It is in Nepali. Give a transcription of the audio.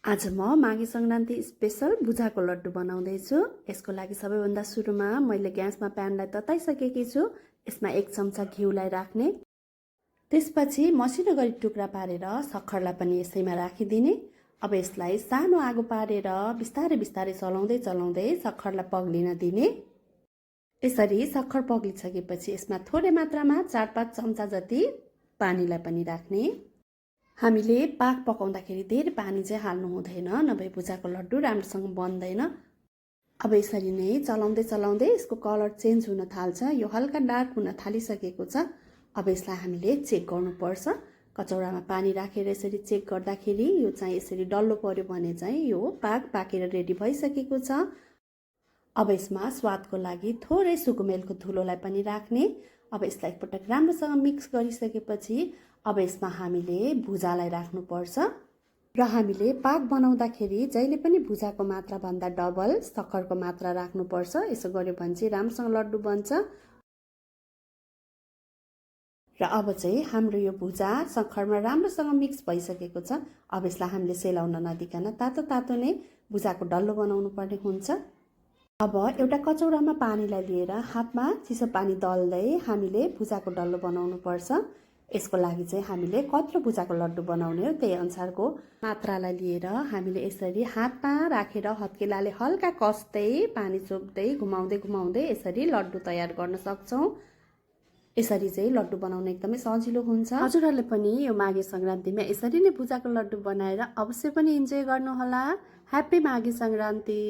आज म माघे सङ्क्रान्ति स्पेशल भुजाको लड्डु बनाउँदैछु। यसको लागि सबैभन्दा सुरुमा मैले ग्यासमा प्यानलाई तताइसकेकी छु। यसमा 1 चम्चा घिउलाई राख्ने। त्यसपछि मसिनो गरी टुक्रा पारेर सक्खरलाई पनि यसैमा राखिदिने। अब यसलाई सानो आगो पारेर बिस्तारै बिस्तारै चलाउँदै सक्खरलाई पग्लिन दिने। यसरी सक्खर पग्लिसकेपछि यसमा थोरै मात्रामा 4-5 चम्चा जति पानीलाई पनि राख्ने। हामीले पाक पकाउँदाखेरि धेरै पानी चाहिँ हाल्नु हुँदैन, नभए भुजाको लड्डु राम्रोसँग बन्दैन। अब यसरी नै चलाउँदै यसको कलर चेन्ज हुन थाल्छ। यो हल्का डार्क हुन थालिसकेको छ। अब यसलाई हामीले चेक गर्नुपर्छ। कचौरामा पानी राखेर यसरी चेक गर्दाखेरि यो चाहिँ यसरी डल्लो पर्यो भने चाहिँ यो पाक पाकेर रेडी भइसकेको छ। अब यसमा स्वादको लागि थोरै सुकुमेलको धुलोलाई पनि राख्ने। अब यसलाई एकपटक राम्रोसँग मिक्स गरिसकेपछि अब यसमा हामीले भुजालाई राख्नुपर्छ र हामीले पाक बनाउँदाखेरि जहिले पनि भुजाको मात्रा भन्दा डबल सक्खरको मात्रा राख्नुपर्छ। यसो गर्यो भने चाहिँ राम्रोसँग लड्डु बन्छ। र अब चाहिँ हाम्रो यो भुजा सक्खरमा राम्रोसँग मिक्स भइसकेको छ। अब यसलाई हामीले सेलाउन नदिकन तातो नै भुजाको डल्लो बनाउनु पर्ने हुन्छ। अब एउटा कचौरामा पानीलाई लिएर हातमा चिसो पानी दल्दै हामीले भुजाको डल्लो बनाउनु पर्छ। यसको लागि चाहिँ हामीले कत्रो भुजाको लड्डु बनाउने हो त्यही अनुसारको मात्रालाई लिएर हामीले यसरी हातमा राखेर हत्केलाले हल्का कस्दै पानी चोप्दै घुमाउँदै यसरी लड्डु तयार गर्न सक्छौँ। यसरी चाहिँ लड्डु बनाउन एकदमै सजिलो हुन्छ। हजुरहरूले पनि यो माघे सङ्क्रान्तिमा यसरी नै भुजाको लड्डु बनाएर अवश्य पनि इन्जोय गर्नुहोला। ह्याप्पी माघे सङ्क्रान्ति।